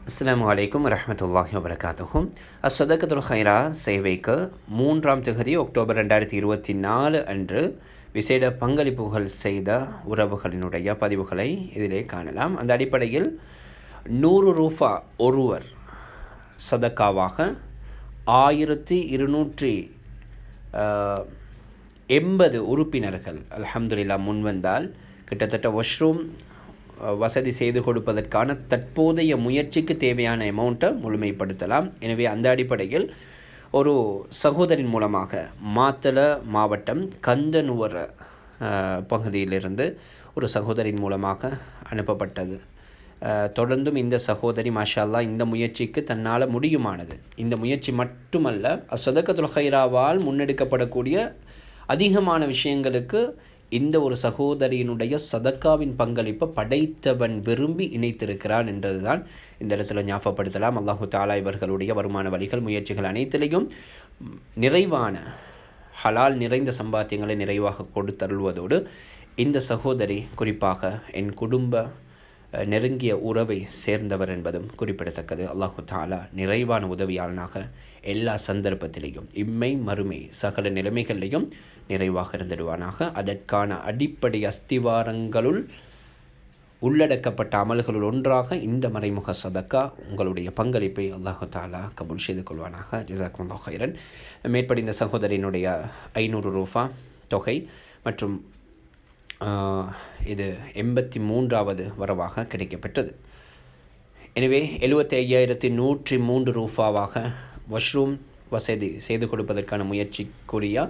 அஸ்ஸலாமு அலைக்கும் வரஹ்மத்துல்லாஹி வபரகாத்துஹும். அஸ்ஸதகத்துல் ஹைரா சேவைக்கு 3ஆம் திகதி அக்டோபர் 2024 அன்று விசேட பங்களிப்புகள் செய்த உறவுகளினுடைய பதிவுகளை இதிலே காணலாம். அந்த அடிப்படையில் 100 ரூபா ஒருவர் சதக்காவாக 1280 உறுப்பினர்கள் அல்ஹம்துலில்லாஹ் முன்வந்தால் கிட்டத்தட்ட வாஷ்ரூம் வசதி செய்து கொடுப்பதற்கான தற்போதைய முயற்சிக்கு தேவையான அமௌண்ட்டை முழுமைப்படுத்தலாம். எனவே அந்த அடிப்படையில் ஒரு சகோதரின் மூலமாக மாத்தள மாவட்டம் கந்தனுவர பகுதியிலிருந்து ஒரு சகோதரின் மூலமாக அனுப்பப்பட்டது. தொடர்ந்தும் இந்த சகோதரி மாஷா அல்லாஹ் இந்த முயற்சிக்கு தன்னால் முடியுமானது. இந்த முயற்சி மட்டுமல்ல, சதகத்துல் ஹைராவால் முன்னெடுக்கப்படக்கூடிய அதிகமான விஷயங்களுக்கு இந்த ஒரு சகோதரியினுடைய சதக்காவின் பங்களிப்பை படைத்தவன் விரும்பி இணைத்திருக்கிறான் என்றதுதான் இந்த இடத்துல ஞாபகப்படுத்தலாம். அல்லாஹு தாலா இவர்களுடைய வருமான வழிகள் முயற்சிகள் அனைத்திலையும் நிறைவான ஹலால் நிறைந்த சம்பாத்தியங்களை நிறைவாக கொடுத்தருள்வதோடு இந்த சகோதரி குறிப்பாக என் குடும்ப நெருங்கிய உறவை சேர்ந்தவர் என்பதும் குறிப்பிடத்தக்கது. அல்லாஹு தாலா நிறைவான உதவியாளனாக எல்லா சந்தர்ப்பத்திலையும் இம்மை மறுமை சகல நிலைமைகளிலையும் நிறைவாக இருந்திடுவானாக. அதற்கான அடிப்படை அஸ்திவாரங்களுள் உள்ளடக்கப்பட்ட அமல்களுள் ஒன்றாக இந்த மறைமுக சதக்கா உங்களுடைய பங்களிப்பை அல்லாஹு தாலா கபூல் செய்து கொள்வானாக. ஜஸாக்குமுல்லாஹ் ஹைரன். மேற்படி இந்த சகோதரியினுடைய 500 ரூபா தொகை மற்றும் இது 83வது வரவாக கிடைக்கப்பெற்றது. எனவே 75,103 ரூபாவாக வாஷ்ரூம் வசதி செய்து கொடுப்பதற்கான முயற்சிக்குரிய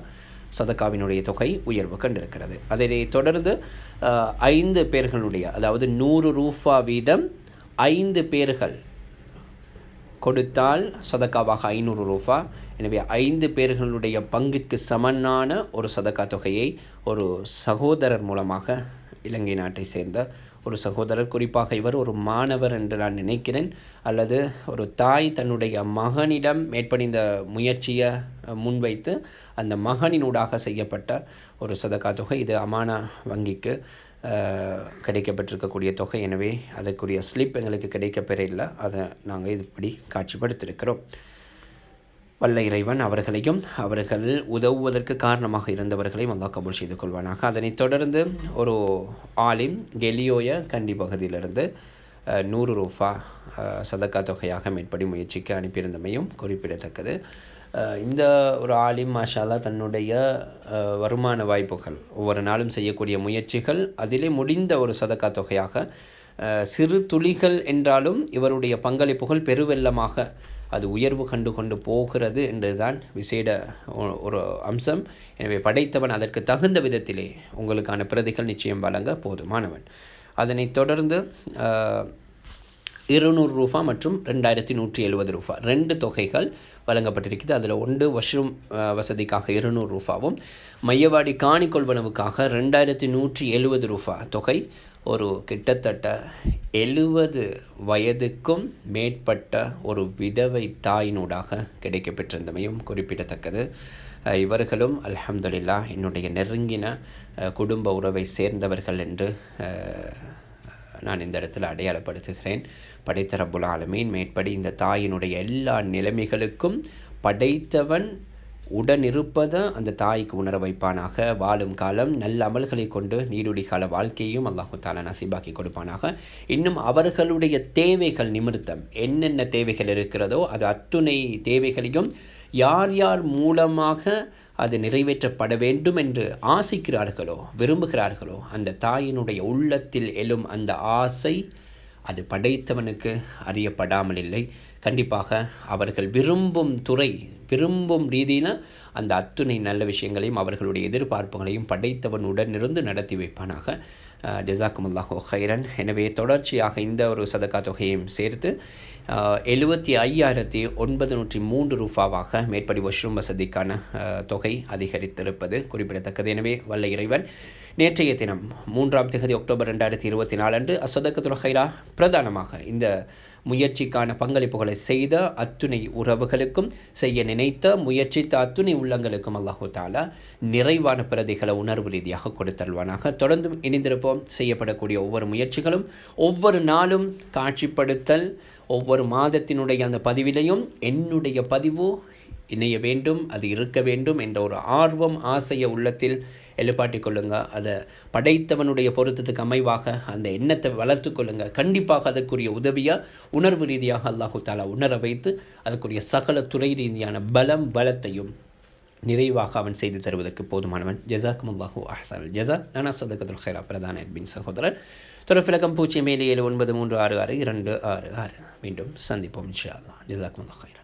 சதக்காவினுடைய தொகை உயர்வு கண்டிருக்கிறது. அதனை தொடர்ந்து 5 பேர்களுடைய, அதாவது 100 ரூபா வீதம் 5 பேர்கள் கொடுத்தால் சதக்காவாக 500 ரூபா. எனவே 5 பேர்களுடைய பங்கிற்கு சமனான ஒரு சதக்கா தொகையை ஒரு சகோதரர் மூலமாக, இலங்கை நாட்டை சேர்ந்த ஒரு சகோதரர், குறிப்பாக இவர் ஒரு மாணவர் என்று நான் நினைக்கிறேன், அல்லது ஒரு தாய் தன்னுடைய மகனிடம் மேற்படி இந்த முயற்சியை முன்வைத்து அந்த மகனினூடாக செய்யப்பட்ட ஒரு சதக்கா தொகை. இது அமானா வங்கிக்கு கிடைக்கப்பட்டிருக்கக்கூடிய தொகை. எனவே அதற்குரிய ஸ்லிப் எங்களுக்கு கிடைக்கப்பெற இல்லை. அதை நாங்கள் இதுபடி காட்சிப்படுத்தியிருக்கிறோம். வல்ல இறைவன் அவர்களையும் அவர்கள் உதவுவதற்கு காரணமாக இருந்தவர்களையும் அல்லாஹ் கபூல் செய்து கொள்வானாக. அதனைத் தொடர்ந்து ஒரு ஆலிம் கெலியோய கண்டி பகுதியிலிருந்து 100 ரூபா சதக்கா தொகையாக மேற்படி முயற்சிக்கு அனுப்பியிருந்தமையும் குறிப்பிடத்தக்கது. இந்த ஒரு ஆலிம் மாஷா அல்லாஹ் தன்னுடைய வருமான வாய்ப்புகள், ஒவ்வொரு நாளும் செய்யக்கூடிய முயற்சிகள், அதிலே முடிந்த ஒரு சதக்கா தொகையாக சிறு துளிகள் என்றாலும் இவருடைய பங்களிப்புகள் பெருவெள்ளமாக அது உயர்வு கண்டு கொண்டு போகிறது என்றுதான் விசேட ஒரு அம்சம். எனவே படைத்தவன் அதற்கு தகுந்த விதத்திலே உங்களுக்கான பிரதிகள் நிச்சயம் வழங்க போதுமானவன். அதனைத் தொடர்ந்து 200 ரூபா மற்றும் 2170 ரூபா 2 தொகைகள் வழங்கப்பட்டிருக்கிறது. அதில் ஒன்று வாஷ்ரூம் வசதிக்காக 200 ரூபாவும், மையவாடி காணி கொள்வனவுக்காக 2170 ரூபா தொகை ஒரு கிட்டத்தட்ட 70 வயதுக்கும் மேற்பட்ட ஒரு விதவை தாயினூடாக கிடைக்கப்பெற்றிருந்தமையும் குறிப்பிடத்தக்கது. இவர்களும் அல்ஹம்துலில்லாஹ் என்னுடைய நெருங்கின குடும்ப உறவை சேர்ந்தவர்கள் என்று நான் இந்த இடத்துல அடையாளப்படுத்துகிறேன். படைத்த ரப்புல் ஆலமீன் மேற்படி இந்த தாயினுடைய எல்லா நிலைமைகளுக்கும் படைத்தவன் உடனிருப்பதை அந்த தாய்க்கு உணர வைப்பானாக. வாழும் காலம் நல்ல அமல்களை கொண்டு நீடுடி கால வாழ்க்கையும் அல்லாஹு தாலா நசீபாக்கி கொடுப்பானாக. இன்னும் அவர்களுடைய தேவைகள் நிமித்தம் என்னென்ன தேவைகள் இருக்கிறதோ அது அத்துணை தேவைகளையும் யார் யார் மூலமாக அது நிறைவேற்றப்பட வேண்டும் என்று ஆசிக்கிறார்களோ, விரும்புகிறார்களோ, அந்த தாயினுடைய உள்ளத்தில் எழும் அந்த ஆசை அது படைத்தவனுக்கு அறியப்படாமல் இல்லை. கண்டிப்பாக அவர்கள் விரும்பும் துறை, விரும்பும் ரீதியில் அந்த அத்துணை நல்ல விஷயங்களையும் அவர்களுடைய எதிர்பார்ப்புகளையும் படைத்தவன் உடனிருந்து நடத்தி வைப்பானாக. ஜஸாக்குமுல்லாஹு ஹைரன். எனவே தொடர்ச்சியாக இந்த ஒரு சதக்கா தொகையையும் சேர்த்து 75,903 ரூபாவாக மேற்படி வாஷ்ரூம் வசதிக்கான தொகை அதிகரித்திருப்பது குறிப்பிடத்தக்கது. எனவே வல்ல இறைவன் நேற்றைய தினம் 3ஆம் தேதி அக்டோபர் 2024 அன்று அஸ்ஸதகத்துல் ஹைரா பிரதானமாக இந்த முயற்சிக்கான பங்களிப்புகளை செய்த அத்துணை உறவுகளுக்கும், செய்ய நினைத்த முயற்சித்த அத்துணை உள்ளங்களுக்கும் அல்லாஹு தாலா நிறைவான பிரதிகளை உணர்வு ரீதியாக கொடுத்தல்வானாக. தொடர்ந்தும் இணைந்திருப்போம். செய்யப்படக்கூடிய ஒவ்வொரு முயற்சிகளும் ஒவ்வொரு நாளும் காட்சிப்படுத்தல், ஒவ்வொரு மாதத்தினுடைய அந்த பதிவிலையும் என்னுடைய பதிவு இணைய வேண்டும், அது இருக்க வேண்டும் என்ற ஒரு ஆர்வம், ஆசையை உள்ளத்தில் எழுப்பாட்டிக் கொள்ளுங்க. அதை படைத்தவனுடைய பொருத்தத்துக்கு அமைவாக அந்த எண்ணத்தை வளர்த்து கொள்ளுங்க. கண்டிப்பாக அதற்குரிய உதவியாக உணர்வு ரீதியாக அல்லாஹு தாலா உணர வைத்து அதற்குரிய சகல துறை ரீதியான பலம் வளத்தையும் நிறைவாக அவன் செய்து தருவதற்கு போதுமானவன். ஜஸாக்குமுல்லாஹு அஹ்ஸனல் ஜஸா. நான் ஸதகத்துல் ஹைரா பிரதான அட்மின் சகோதரர். தொடர்பிலக்கம் 0776636626. மீண்டும் சந்திப்போம் இன்ஷா அல்லாஹ். ஜஸாக்குமுல்லாஹு ஹைரன்.